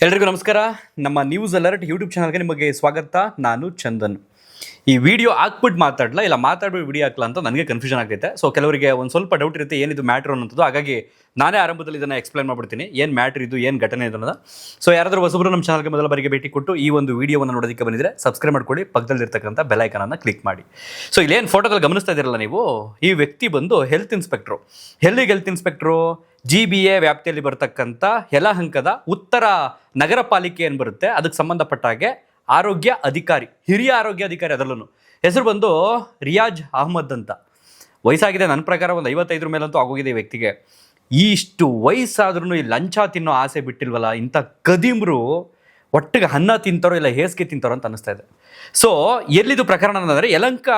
ಎಲ್ರಿಗೂ ನಮಸ್ಕಾರ. ನಮ್ಮ ನ್ಯೂಸ್ ಅಲರ್ಟ್ ಯೂಟ್ಯೂಬ್ ಚಾನಲ್ಗೆ ನಿಮಗೆ ಸ್ವಾಗತ. ನಾನು ಚಂದನ್. ಈ ವಿಡಿಯೋ ಹಾಕ್ಬಿಟ್ಟು ಮಾತಾಡಲ್ಲ, ಇಲ್ಲ ಮಾತಾಡ್ಬಿಟ್ಟು ವಿಡಿಯೋ ಹಾಕಲ್ಲ ಅಂತ ನನಗೆ ಕನ್ಫ್ಯೂಷನ್ ಆಗ್ತೈತೆ. ಸೊ ಕೆಲವರಿಗೆ ಒಂದು ಸ್ವಲ್ಪ ಡೌಟ್ ಇರುತ್ತೆ ಏನಿದು ಮ್ಯಾಟ್ರ್ ಅನ್ನೋದು. ಹಾಗಾಗಿ ನಾನೇ ಆರಂಭದಲ್ಲಿ ಇದನ್ನು ಎಕ್ಸ್ಪ್ಲೈನ್ ಮಾಡ್ಬಿಡ್ತೀನಿ, ಏನು ಮ್ಯಾಟ್ರ್ ಇದು, ಏನು ಘಟನೆ ಇದು ಅನ್ನೋದು. ಸೊ ಯಾರಾದರೂ ಹೊಸಬರು ನಮ್ಮ ಚಾನಲ್ಗೆ ಮೊದಲ ಬಾರಿಗೆ ಭೇಟಿ ಕೊಟ್ಟು ಈ ಒಂದು ವಿಡಿಯೋವನ್ನು ನೋಡೋದಕ್ಕೆ ಬಂದಿದ್ರೆ ಸಬ್ಸ್ಕ್ರೈಬ್ ಮಾಡ್ಕೊಳ್ಳಿ, ಪಕ್ಕದಲ್ಲಿರ್ತಕ್ಕಂಥ ಬೆಲ್ ಐಕಾನನ್ನು ಕ್ಲಿಕ್ ಮಾಡಿ. ಸೊ ಇಲ್ಲೇನು ಫೋಟೋದಲ್ಲಿ ಗಮನಿಸ್ತಾ ಇದ್ದೀರಲ್ಲ ನೀವು, ಈ ವ್ಯಕ್ತಿ ಬಂದು ಹೆಲ್ತ್ ಇನ್ಸ್ಪೆಕ್ಟ್ರು. ಎಲ್ಲಿಗೆ ಹೆಲ್ತ್ ಇನ್ಸ್ಪೆಕ್ಟ್ರು? GBA ವ್ಯಾಪ್ತಿಯಲ್ಲಿ ಬರ್ತಕ್ಕಂಥ ಯಲಹಂಕದ ಉತ್ತರ ನಗರ ಪಾಲಿಕೆ ಏನು ಬರುತ್ತೆ ಅದಕ್ಕೆ ಸಂಬಂಧಪಟ್ಟ ಹಾಗೆ ಆರೋಗ್ಯ ಅಧಿಕಾರಿ, ಹಿರಿಯ ಆರೋಗ್ಯ ಅಧಿಕಾರಿ. ಅದರಲ್ಲೂ ಹೆಸರು ಬಂದು ರಿಯಾಜ್ ಅಹ್ಮದ್ ಅಂತ. ವಯಸ್ಸಾಗಿದೆ, ನನ್ನ ಪ್ರಕಾರ ಒಂದು 55 ಮೇಲಂತೂ ಆಗೋಗಿದೆ ಈ ವ್ಯಕ್ತಿಗೆ. ಇಷ್ಟು ವಯಸ್ಸಾದ್ರೂ ಈ ಲಂಚ ತಿನ್ನೋ ಆಸೆ ಬಿಟ್ಟಿಲ್ವಲ್ಲ, ಇಂಥ ಕದೀಮ್ರು ಒಟ್ಟಿಗೆ ಅನ್ನ ತಿಂತಾರೋ ಇಲ್ಲ ಹೇಸಿಗೆ ತಿಂತಾರೋ ಅಂತ ಅನ್ನಿಸ್ತಾ ಇದೆ. ಸೊ ಎಲ್ಲಿದು ಪ್ರಕರಣ ಅಂದರೆ ಯಲಹಂಕ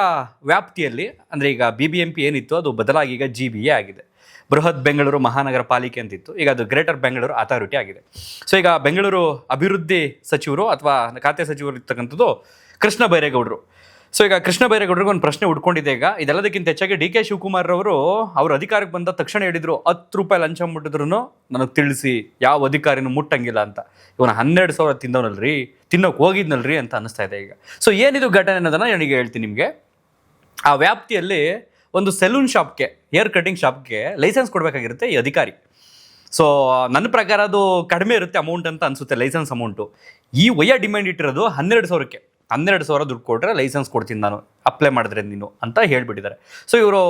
ವ್ಯಾಪ್ತಿಯಲ್ಲಿ, ಅಂದರೆ ಈಗ BBMP ಏನಿತ್ತು ಅದು ಬದಲಾಗಿ ಈಗ GBA ಆಗಿದೆ. ಬೃಹತ್ ಬೆಂಗಳೂರು ಮಹಾನಗರ ಪಾಲಿಕೆ ಅಂತಿತ್ತು, ಈಗ ಅದು ಗ್ರೇಟರ್ ಬೆಂಗಳೂರು ಅಥಾರಿಟಿ ಆಗಿದೆ. ಸೊ ಈಗ ಬೆಂಗಳೂರು ಅಭಿವೃದ್ಧಿ ಸಚಿವರು ಅಥವಾ ಖಾತೆ ಸಚಿವರು ಇರ್ತಕ್ಕಂಥದ್ದು ಕೃಷ್ಣ ಬೈರೇಗೌಡರು. ಸೊ ಈಗ ಕೃಷ್ಣ ಬೈರೇಗೌಡರಿಗೆ ಒಂದು ಪ್ರಶ್ನೆ ಉಡ್ಕೊಂಡಿದೆ. ಈಗ ಇದೆಲ್ಲದಕ್ಕಿಂತ ಹೆಚ್ಚಾಗಿ DK ಶಿವಕುಮಾರ್ ಅವರು ಅಧಿಕಾರಕ್ಕೆ ಬಂದ ತಕ್ಷಣ ಹೇಳಿದ್ರು, 10 ರೂಪಾಯಿ ಲಂಚ ಮುಟ್ಟಿದ್ರು ನನಗೆ ತಿಳಿಸಿ, ಯಾವ ಅಧಿಕಾರಿನೂ ಮುಟ್ಟಂಗಿಲ್ಲ ಅಂತ. ಇವನು 12,000 ತಿಂದವನಲ್ರಿ, ತಿನ್ನೋಕೆ ಹೋಗಿದ್ನಲ್ರಿ ಅಂತ ಅನ್ನಿಸ್ತಾ ಇದೆ ಈಗ. ಸೊ ಏನಿದು ಘಟನೆ ಅನ್ನೋದನ್ನು ನನಗೆ ಹೇಳ್ತೀನಿ ನಿಮಗೆ. ಆ ವ್ಯಾಪ್ತಿಯಲ್ಲಿ ಒಂದು ಸೆಲೂನ್ ಶಾಪ್ಗೆ, ಹೇರ್ ಕಟಿಂಗ್ ಶಾಪ್ಗೆ ಲೈಸೆನ್ಸ್ ಕೊಡಬೇಕಾಗಿರುತ್ತೆ ಈ ಅಧಿಕಾರಿ. ಸೊ ನನ್ನ ಪ್ರಕಾರ ಅದು ಕಡಿಮೆ ಇರುತ್ತೆ ಅಮೌಂಟ್ ಅಂತ ಅನಿಸುತ್ತೆ, ಲೈಸೆನ್ಸ್ ಅಮೌಂಟು. ಈ ವಯ್ಯ ಡಿಮ್ಯಾಂಡ್ ಇಟ್ಟಿರೋದು 12,000ಕ್ಕೆ. 12,000 ದುಡ್ಡು ಕೊಟ್ಟರೆ ಲೈಸೆನ್ಸ್ ಕೊಡ್ತೀನಿ ನಾನು, ಅಪ್ಲೈ ಮಾಡಿದ್ರೆ ನೀನು ಅಂತ ಹೇಳ್ಬಿಟ್ಟಿದ್ದಾರೆ. ಸೊ ಇವರು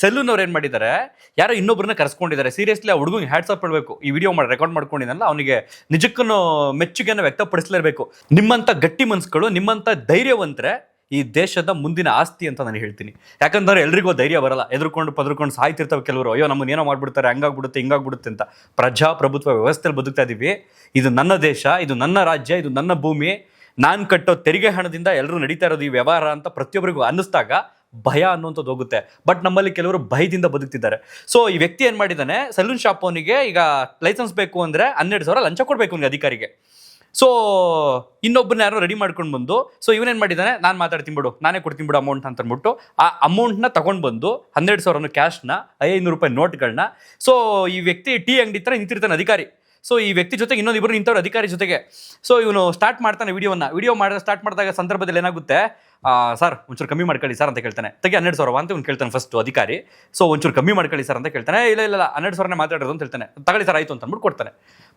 ಸೆಲೂನ್ ಅವ್ರು ಏನು ಮಾಡಿದ್ದಾರೆ, ಯಾರೋ ಇನ್ನೊಬ್ಬರನ್ನ ಕರೆಸ್ಕೊಂಡಿದ್ದಾರೆ. ಸೀರಿಯಸ್ಲಿ ಆ ಹುಡುಗಂಗೆ ಹ್ಯಾಟ್ಸಪ್ ಹೇಳಬೇಕು. ಈ ವಿಡಿಯೋ ರೆಕಾರ್ಡ್ ಮಾಡ್ಕೊಂಡಿದ್ದಲ್ಲ, ಅವನಿಗೆ ನಿಜಕ್ಕೂ ಮೆಚ್ಚುಗೆಯನ್ನು ವ್ಯಕ್ತಪಡಿಸಲೇಬೇಕು. ನಿಮ್ಮಂಥ ಗಟ್ಟಿ ಮನ್ಸುಗಳು, ನಿಮ್ಮಂಥ ಧೈರ್ಯವಂತರೆ ಈ ದೇಶದ ಮುಂದಿನ ಆಸ್ತಿ ಅಂತ ನಾನು ಹೇಳ್ತೀನಿ. ಯಾಕಂದ್ರೆ ಎಲ್ರಿಗೂ ಧೈರ್ಯ ಬರಲ್ಲ, ಎದುರ್ಕೊಂಡು ಸಾಯ್ತಿರ್ತವೆ ಕೆಲವರು. ಅಯ್ಯೋ ನಮ್ಮನ್ನು ಏನೋ ಮಾಡ್ಬಿಡ್ತಾರೆ, ಹಂಗಾಗ್ಬಿಡುತ್ತೆ ಹಿಂಗಾಗ್ಬಿಡುತ್ತೆ ಅಂತ. ಪ್ರಜಾಪ್ರಭುತ್ವ ವ್ಯವಸ್ಥೆಯಲ್ಲಿ ಬದುಕ್ತಾ ಇದ್ದೀವಿ. ಇದು ನನ್ನ ದೇಶ, ಇದು ನನ್ನ ರಾಜ್ಯ, ಇದು ನನ್ನ ಭೂಮಿ. ನಾನು ಕಟ್ಟೋ ತೆರಿಗೆ ಹಣದಿಂದ ಎಲ್ಲರೂ ನಡೀತಾ ಇರೋದು ಈ ವ್ಯವಹಾರ ಅಂತ ಪ್ರತಿಯೊಬ್ಬರಿಗೂ ಅನ್ನಿಸ್ದಾಗ ಭಯ ಅನ್ನುವಂಥದ್ದು ಹೋಗುತ್ತೆ. ಬಟ್ ನಮ್ಮಲ್ಲಿ ಕೆಲವರು ಭಯದಿಂದ ಬದುಕ್ತಿದ್ದಾರೆ. ಸೊ ಈ ವ್ಯಕ್ತಿ ಏನು ಮಾಡಿದ್ದಾನೆ, ಸಲೂನ್ ಶಾಪ್ ಅವನಿಗೆ ಈಗ ಲೈಸೆನ್ಸ್ ಬೇಕು ಅಂದರೆ 12,000 ಲಂಚ ಕೊಡಬೇಕು ಅವನಿಗೆ ಅಧಿಕಾರಿಗೆ. ಸೊ ಇನ್ನೊಬ್ಬನ ಯಾರೋ ರೆಡಿ ಮಾಡ್ಕೊಂಡು ಬಂದು, ಸೊ ಇವನೇನು ಮಾಡಿದ್ದಾನೆ, ನಾನು ಮಾತಾಡ್ತೀನಿ ಬಿಡು, ನಾನೇ ಕೊಡ್ತೀನಿ ಬಿಡು ಅಮೌಂಟ್ ಅಂತ ಅಂದ್ಬಿಟ್ಟು ಆ ಅಮೌಂಟ್ನ ತೊಗೊಂಡು ಬಂದು 12,000 ಕ್ಯಾಶ್ನ, 500 ರೂಪಾಯಿ ನೋಟ್ಗಳನ್ನ. ಸೊ ಈ ವ್ಯಕ್ತಿ ಟೀ ಅಂಗಡಿ ಥರ ನಿಂತಿರ್ತಾನೆ ಅಧಿಕಾರಿ. ಸೊ ಈ ವ್ಯಕ್ತಿ ಜೊತೆಗೆ ಇನ್ನೊಂದಿಬ್ಬರು ನಿಂತವ್ರು ಅಧಿಕಾರಿ ಜೊತೆಗೆ. ಸೊ ಇವನು ಸ್ಟಾರ್ಟ್ ಮಾಡ್ತಾನೆ ವಿಡಿಯೋ ಸ್ಟಾರ್ಟ್ ಮಾಡಿದಾಗ ಸಂದರ್ಭದಲ್ಲಿ ಏನಾಗುತ್ತೆ, ಸರ್ ಒಂಚೂರು ಕಮ್ಮಿ ಮಾಡ್ಕೊಳ್ಳಿ ಸರ್ ಅಂತ ಕೇಳ್ತಾನೆ. ತೆಗೆ 12,000 ಅಂತ ಇವ್ನು ಕೇಳ್ತಾನೆ ಫಸ್ಟ್ ಅಧಿಕಾರಿ. ಸೊ ಒಂಚೂರು ಕಮ್ಮಿ ಮಾಡ್ಕೊಳ್ಳಿ ಸರ್ ಅಂತ ಕೇಳ್ತಾನೆ. ಇಲ್ಲ 12,000 ಮಾತಾಡೋದು ಅಂತ ಹೇಳ್ತಾನೆ. ತಗೊಳ್ಳಿ ಸರ್ ಆಯಿತು ಅಂತ ಅಂದ್ಬಿಟ್ಟು ಕೊಡ್ತಾನೆ.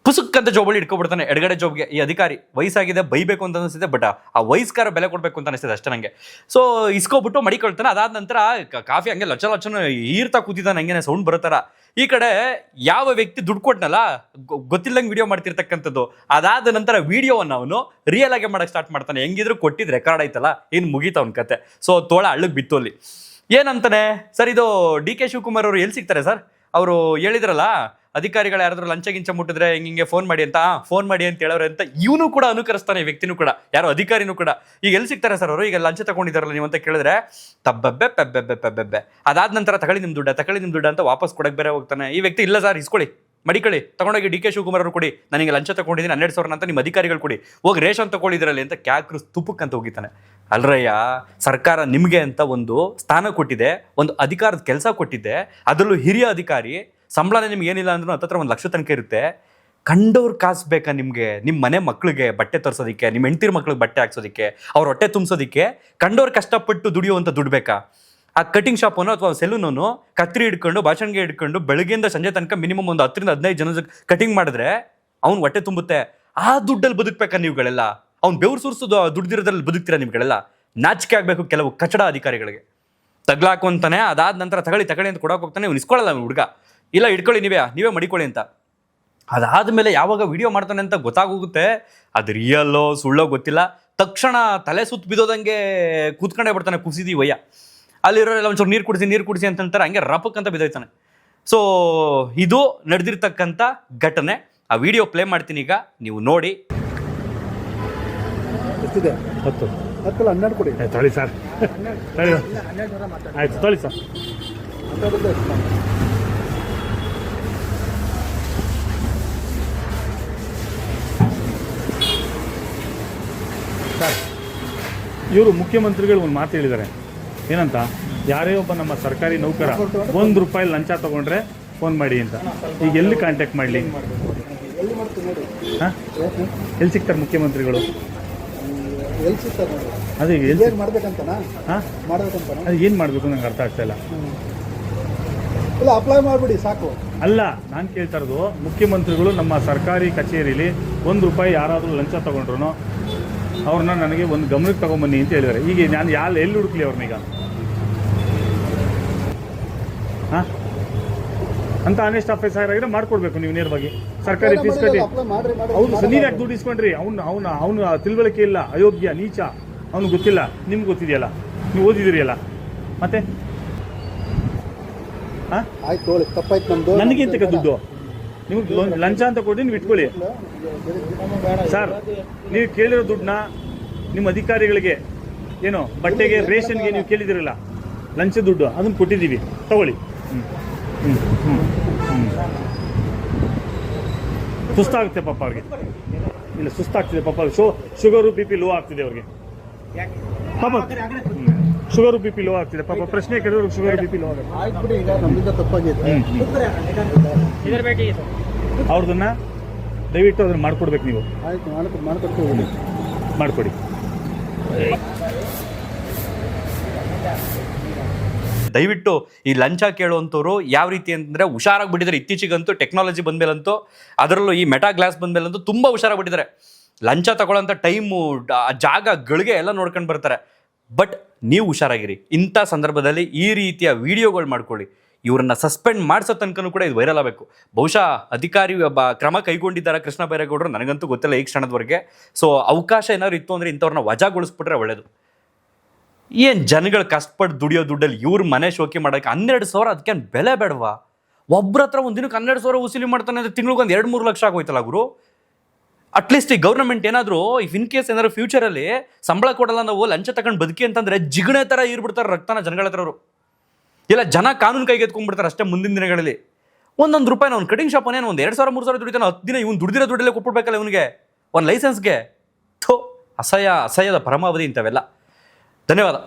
ಪುಸುಕ್ಕಂತ ಜೋಬಲ್ಲಿ ಇಟ್ಕೊಬಿಡ್ತಾನೆ ಎಡಗಡೆ ಜೋಬ್ಗೆ ಈ ಅಧಿಕಾರಿ. ವಯಸ್ಸಾಗಿದೆ, ಬೈಬೇಕು ಅಂತ ಅನಿಸ್ತಿದೆ, ಬಟ್ ಆ ವಯಸ್ಕಾರ ಬೆಲೆ ಕೊಡಬೇಕು ಅಂತ ಅನಿಸ್ತಿದೆ ಅಷ್ಟೇ ನನಗೆ. ಸೊ ಇಸ್ಕೊಬಿಟ್ಟು ಮಡಿಕೊಳ್ತಾನೆ. ಅದಾದ ನಂತರ ಕಾಫಿ ಹಂಗೆ ಲಚ್ಚನ ಈರ್ತಾ ಕೂತಿದ್ದಾನೆ, ಹಂಗೆ ಸೌಂಡ್ ಬರುತ್ತಾರ. ಈ ಕಡೆ ಯಾವ ವ್ಯಕ್ತಿ ದುಡ್ಡು ಕೊಟ್ಟನಲ್ಲ, ಗೊತ್ತಿಲ್ಲಂಗೆ ವಿಡಿಯೋ ಮಾಡ್ತಿರ್ತಕ್ಕಂಥದ್ದು. ಅದಾದ ನಂತರ ವಿಡಿಯೋವನ್ನು ಅವನು ರಿಯಲ್ ಆಗಿ ಮಾಡಕ್ಕೆ ಸ್ಟಾರ್ಟ್ ಮಾಡ್ತಾನೆ. ಹೆಂಗಿದ್ರು ಕೊಟ್ಟಿದ್ದು ರೆಕಾರ್ಡ್ ಆಯ್ತಲ್ಲ, ಇನ್ನು ಮುಗೀತ ಅವ್ನ ಕತೆ. ಸೊ ತೋಳ ಹಳ್ಳಕ್ಕೆ ಬಿತ್ತು ಅಲ್ಲಿ. ಏನಂತಾನೆ ಸರ್, ಇದು DK ಶಿವಕುಮಾರ್ ಅವರು ಎಲ್ಲಿ ಸಿಗ್ತಾರೆ ಸರ್? ಅವರು ಹೇಳಿದ್ರಲ್ಲ, ಅಧಿಕಾರಿಗಳು ಯಾರಾದ್ರೂ ಲಂಚ ಗಿಂಚ ಮುಟ್ಟಿದ್ರೆ ಹಿಂಗೆ ಫೋನ್ ಮಾಡಿ ಅಂತ ಹೇಳೋರೆ ಅಂತ ಇವನು ಕೂಡ ಅನುಕರಿಸ್ತಾನೆ, ವ್ಯಕ್ತಿನೂ ಕೂಡ, ಯಾರೋ ಅಧಿಕಾರಿನೂ ಕೂಡ. ಈಗ ಎಲ್ಲಿ ಸಿಗ್ತಾರೆ ಸರ್ ಅವರು? ಈಗ ಲಂಚ ತಗೊಂಡಿದ್ದಾರಲ್ಲ ನೀವು ಅಂತ ಕೇಳಿದ್ರೆ ಪೆಬ್ಬೆ. ಅದಾದ ನಂತರ ತಗೊಳ್ಳಿ ನಿಮ್ಮ ದುಡ್ಡು ಅಂತ ವಾಪಸ್ ಕೊಡಕ್ಕೆ ಬೇರೆ ಹೋಗ್ತಾನೆ. ಈ ವ್ಯಕ್ತಿ ಇಲ್ಲ ಸರ್ ಇಸ್ಕೊಳ್ಳಿ, ಮಡಿಕೊಳ್ಳಿ, ತಗೊಂಡೋಗಿ DK ಶಿವಕುಮಾರ್ ಅವರು ಕೊಡಿ, ನನಗೆ ಲಂಚ ತಗೊಂಡಿದ್ದೀನಿ 12,000 ಅಂತ ನಿಮ್ಮ ಅಧಿಕಾರಿಗಳು ಕೊಡಿ, ಹೋಗಿ ರೇಷನ್ ತಗೊಂಡಿದ್ರಲ್ಲಿ ಅಂತ ಕ್ಯಾಕ್ರು ತುಪ್ಪಕ್ಕಂತ ಹೋಗಿತಾನೆ. ಅಲ್ರಯ್ಯ, ಸರ್ಕಾರ ನಿಮಗೆ ಅಂತ ಒಂದು ಸ್ಥಾನ ಕೊಟ್ಟಿದೆ, ಒಂದು ಅಧಿಕಾರದ ಕೆಲಸ ಕೊಟ್ಟಿದೆ, ಅದರಲ್ಲೂ ಹಿರಿಯ ಅಧಿಕಾರಿ. ಸಂಬಳನೇ ನಿಮ್ಗೆ ಏನಿಲ್ಲ ಅಂದ್ರೂ 1 ಲಕ್ಷ ತನಕ ಇರುತ್ತೆ. ಕಂಡವ್ರು ಕಾಸು ಬೇಕಾ ನಿಮಗೆ? ನಿಮ್ಮ ಮನೆ ಮಕ್ಕಳಿಗೆ ಬಟ್ಟೆ ತರಿಸೋದಕ್ಕೆ, ನಿಮ್ಮ ಹೆಂಡ್ತಿರ ಮಕ್ಳಿಗೆ ಬಟ್ಟೆ ಹಾಕ್ಸೋದಕ್ಕೆ, ಅವ್ರ ಹೊಟ್ಟೆ ತುಂಬಿಸೋದಕ್ಕೆ ಕಂಡವ್ರು ಕಷ್ಟಪಟ್ಟು ದುಡಿಯುವಂಥ ದುಡ್ಡು ಬೇಕಾ? ಆ ಕಟಿಂಗ್ ಶಾಪನ್ನು ಅಥವಾ ಸೆಲೂನನ್ನು ಕತ್ರಿ ಹಿಡ್ಕೊಂಡು, ಭಾಷಣಿಗೆ ಹಿಡ್ಕೊಂಡು ಬೆಳಗ್ಗೆಯಿಂದ ಸಂಜೆ ತನಕ ಮಿನಿಮಮ್ ಒಂದು 10 ರಿಂದ 15 ಜನ ಕಟಿಂಗ್ ಮಾಡಿದ್ರೆ ಅವ್ನು ಹೊಟ್ಟೆ ತುಂಬುತ್ತೆ. ಆ ದುಡ್ಡಲ್ಲಿ ಬದುಕಬೇಕಾ ನೀವುಗಳೆಲ್ಲ? ಅವ್ನು ಬೆವ್ರು ಸುರಿಸೋದು ದುಡ್ದಿರೋದ್ರಲ್ಲಿ ಬದುಕ್ತೀರಾ ನೀವುಗಳೆಲ್ಲ? ನಾಚಿಕೆ ಆಗಬೇಕು ಕೆಲವು ಕಚಡ ಅಧಿಕಾರಿಗಳಿಗೆ. ತಗ್ಲಾಕೊಂತಾನೆ, ಅದಾದ ನಂತರ ತಗೊಳ್ಳಿ ಅಂತ ಕೊಡೋಕೆ ಹೋಗ್ತಾನೆ. ಇವ್ನು ಇಸ್ಕೊಳ್ಳಲ್ಲ ಹುಡುಗ. ಇಲ್ಲ ಇಟ್ಕೊಳ್ಳಿ, ನೀವೇ ಮಡಿಕೊಳ್ಳಿ ಅಂತ. ಅದಾದಮೇಲೆ ಯಾವಾಗ ವಿಡಿಯೋ ಮಾಡ್ತಾನೆ ಅಂತ ಗೊತ್ತಾಗೋಗುತ್ತೆ, ಅದು ರಿಯಲ್ಲೋ ಸುಳ್ಳೋ ಗೊತ್ತಿಲ್ಲ. ತಕ್ಷಣ ತಲೆ ಸುತ್ತ ಬಿದ್ದೋದಂಗೆ ಕೂತ್ಕೊಂಡೇ ಬಿಡ್ತಾನೆ, ಕುಸಿದಿ ವಯ್ಯ. ಅಲ್ಲಿರೋರೆಲ್ಲ ಒಂಚೂರು ನೀರು ಕುಡಿಸಿ ಅಂತಂತಾರೆ, ಹಂಗೆ ರಪಕ್ಕಂತ ಬಿದ್ದೋಯ್ತಾನೆ. ಸೊ ಇದು ನಡೆದಿರ್ತಕ್ಕಂಥ ಘಟನೆ. ಆ ವಿಡಿಯೋ ಪ್ಲೇ ಮಾಡ್ತೀನಿ ಈಗ, ನೀವು ನೋಡಿ. ಎಷ್ಟಿದೆ? 10 12 ಕೊಡಿ. ತೊಳಿ ಸರ್, ಆಯ್ತು ತೊಳಿ ಸರ್. ಸರ್, ಇವರು ಮುಖ್ಯಮಂತ್ರಿಗಳು ಒಂದು ಮಾತು ಹೇಳಿದ್ದಾರೆ. ಏನಂತ, ಯಾರೇ ಒಬ್ಬ ನಮ್ಮ ಸರ್ಕಾರಿ ನೌಕರ 1 ರೂಪಾಯಿ ಲಂಚ ತಗೊಂಡ್ರೆ ಫೋನ್ ಮಾಡಿ ಅಂತ. ಈಗ ಎಲ್ಲಿ ಕಾಂಟ್ಯಾಕ್ಟ್ ಮಾಡಲಿ? ಎಲ್ಲಿ ಮಾಡ್ತೀನಿ ನೋಡಿ. ಹಾಂ ಎಲ್ಲಿ ಸಿಗ್ತಾರೆ ಮುಖ್ಯಮಂತ್ರಿಗಳು? ಎಲ್ಲಿ ಸಿಗ್ತಾರೆ ನೋಡಿ. ಅದೇ ಎಲ್ಲಿ ಏನು ಮಾಡ್ಬೇಕಂತನಾ? ಹಾಂ ಮಾಡ್ಬೇಕಂತನಾ? ಅದು ಏನು ಮಾಡಬೇಕು ನಂಗೆ ಅರ್ಥ ಆಗ್ತಾ ಇಲ್ಲ. ಇಲ್ಲ ಅಪ್ಲೈ ಮಾಡಿಬಿಡಿ ಸಾಕು. ಅಲ್ಲ, ನಾನು ಕೇಳ್ತಾ ಇರೋದು ಮುಖ್ಯಮಂತ್ರಿಗಳು ನಮ್ಮ ಸರ್ಕಾರಿ ಕಚೇರಿಲಿ ₹1 ಯಾರಾದರೂ ಲಂಚ ತೊಗೊಂಡ್ರು ಅವ್ರನ್ನ ನನಗೆ ಒಂದು ಗಮನಕ್ಕೆ ತೊಗೊಂಬನ್ನಿ ಅಂತ ಹೇಳಿದ್ದಾರೆ. ಈಗ ನಾನು ಎಲ್ಲಿ ಹುಡುಕ್ಲಿ ಅವ್ರನ್ನೀಗ? ಹಾಂ ಅಂತ ಆನೆಸ್ಟ್ ಆಫೀಸರ್ ಆಗಿದ್ರೆ ಮಾಡ್ಕೊಡ್ಬೇಕು ನೀವು ನೇರವಾಗಿ ಸರ್ಕಾರಿ ಫೀಸ್ ಕಟ್ಟಿ. ಅಪ್ಲೈ ಮಾಡ್ರಿ ಹೌದು ಸರ್, ನೀವು ಯಾಕೆ ದುಡ್ಡು ಇಸ್ಕೊಂಡ್ರಿ? ಅವನು ತಿಳುವಳಿಕೆ ಇಲ್ಲ, ಅಯೋಗ್ಯ, ನೀಚ, ಅವ್ನಿಗೆ ಗೊತ್ತಿಲ್ಲ, ನಿಮ್ಗೆ ಗೊತ್ತಿದೆಯಲ್ಲ, ನೀವು ಓದಿದಿರಿಯಲ್ಲ, ಮತ್ತೆ ಹಾಂ ಆಯ್ತು ತೋಳಿ, ತಪ್ಪಾಯ್ತು ನಮ್ದು. ನನಗಿಂತ ದುಡ್ಡು ನಿಮ್ಗೆ ಲಂಚ ಅಂತ ಕೊಡಿ, ನೀವು ಇಟ್ಕೊಳ್ಳಿ ಸರ್. ನೀವು ಕೇಳಿರೋ ದುಡ್ಡನ್ನ ನಿಮ್ಮ ಅಧಿಕಾರಿಗಳಿಗೆ ಏನು ಬಟ್ಟೆಗೆ ರೇಷನ್ಗೆ ನೀವು ಕೇಳಿದಿರಲ್ಲ, ಲಂಚ ದುಡ್ಡು ಅದನ್ನು ಕೊಟ್ಟಿದ್ದೀವಿ, ತಗೊಳ್ಳಿ. ಸುಸ್ತಾಗುತ್ತೆ ಪಾಪ ಅವ್ರಿಗೆ. ಇಲ್ಲ ಸುಸ್ತಾಗ್ತಿದೆ ಪಾಪ, ಶುಗರು BP ಲೋ ಆಗ್ತಿದೆ ಅವ್ರಿಗೆ ಪಾಪ. ಶುಗರು BP ಲೋ ಆಗ್ತಿದೆ ಪಾಪ. ಪ್ರಶ್ನೆ ಕೇಳಿದ್ರು ಶುಗರ್ BP ಲೋ ಆಗುತ್ತೆ. ಆಯ್ತು ಬಿಡಿ, ಈಗ ನಮ್ಮಿಂದ ತಪ್ಪಾಗೈತೆ. ಅವ್ರದನ್ನ ದಯವಿಟ್ಟು ಅದನ್ನು ಮಾಡ್ಕೊಡ್ಬೇಕು ನೀವು. ಆಯ್ತು ಮಾಡ್ಕೊಡ್ತೀವಿ, ಮಾಡಿಕೊಡಿ. ದಯವಿಟ್ಟು ಈ ಲಂಚ ಕೇಳುವಂಥವ್ರು ಯಾವ ರೀತಿ ಅಂತಂದರೆ ಹುಷಾರಾಗಿಬಿಟ್ಟಿದ್ದಾರೆ. ಇತ್ತೀಚೆಗಂತೂ ಟೆಕ್ನಾಲಜಿ ಬಂದಮೇಲಂತೂ, ಅದರಲ್ಲೂ ಈ ಮೆಟಾ ಗ್ಲಾಸ್ ಬಂದಮೇಲಂತೂ ತುಂಬ ಹುಷಾರಾಗಿಬಿಟ್ಟಿದ್ದಾರೆ. ಲಂಚ ತಗೊಳ್ಳೋಂಥ ಟೈಮು, ಜಾಗಗಳಿಗೆ ಎಲ್ಲ ನೋಡ್ಕೊಂಡು ಬರ್ತಾರೆ. ಬಟ್ ನೀವು ಹುಷಾರಾಗಿರಿ. ಇಂಥ ಸಂದರ್ಭದಲ್ಲಿ ಈ ರೀತಿಯ ವಿಡಿಯೋಗಳು ಮಾಡ್ಕೊಳ್ಳಿ. ಇವ್ರನ್ನ ಸಸ್ಪೆಂಡ್ ಮಾಡಿಸೋ ತನಕನೂ ಕೂಡ ಇದು ವೈರಲ್ ಆಗಬೇಕು. ಬಹುಶಃ ಅಧಿಕಾರಿ ಕ್ರಮ ಕೈಗೊಂಡಿದ್ದಾರೆ ಕೃಷ್ಣ ಬೈರೇಗೌಡರು, ನನಗಂತೂ ಗೊತ್ತಿಲ್ಲ ಈ ಕ್ಷಣದವರೆಗೆ. ಸೊ ಅವಕಾಶ ಏನಾದ್ರು ಇತ್ತು ಅಂದರೆ ಇಂಥವ್ರನ್ನ ವಜಾಗೊಳಿಸ್ಬಿಟ್ರೆ ಒಳ್ಳೇದು. ಏನು ಜನಗಳು ಕಷ್ಟಪಟ್ಟು ದುಡಿಯೋ ದುಡ್ಡಲ್ಲಿ ಇವ್ರ ಮನೆ ಶೋಕಿ ಮಾಡೋಕ್ಕೆ 12,000, ಅದಕ್ಕೇನು ಬೆಲೆ ಬೇಡವಾ? ಒಬ್ಬರ ಹತ್ರ ಒಂದು ದಿನಕ್ಕೆ 12,000 ವಸೂಲಿ ಮಾಡ್ತಾನೆ ಅಂದರೆ ತಿಂಗ್ಳಿಗೊಂದು 2-3 ಲಕ್ಷ ಆಗೋಯ್ತಲ್ಲ ಗುರು. ಅಟ್ಲೀಸ್ಟ್ ಈ ಗೌರ್ಮೆಂಟ್ ಏನಾದರೂ ಇಫ್ ಇನ್ ಕೇಸ್ ಏನಾದ್ರು ಫ್ಯೂಚರಲ್ಲಿ ಸಂಬಳ ಕೊಡಲ್ಲ, ನಾವು ಲಂಚ ತಗೊಂಡು ಬದುಕಿ ಅಂತಂದರೆ ಜಿಗಣೆ ಥರ ಇರ್ಬಿಡ್ತಾರೆ ರಕ್ತನ ಜನಗಳ ಹತ್ರ ಅವರು. ಇಲ್ಲ ಜನ ಕಾನೂನು ಕೈಗೆ ಎತ್ಕೊಂಡ್ಬಿಡ್ತಾರೆ ಅಷ್ಟೇ. ಮುಂದಿನ ದಿನಗಳಲ್ಲಿ ಒಂದೊಂದು ರೂಪಾಯಿ ಅವ್ನು ಕಟಿಂಗ್ ಶಾಪ್ ಅವನೇನು ಒಂದು 2,000-3,000 ದುಡಿತಾನೆ, 10 ದಿನ ಇವ್ನು ದುಡ್ದಿರೋ ದುಡ್ಡಲ್ಲೇ ಕೊಟ್ಬಿಡ್ಬೇಕಲ್ಲ ಇವನಿಗೆ ಒಂದು ಲೈಸೆನ್ಸ್ಗೆ. ಥೋ, ಅಸಹ್ಯದ ಪರಮಾವಧಿ ಇಂಥವೆಲ್ಲ. ಧನ್ಯವಾದ.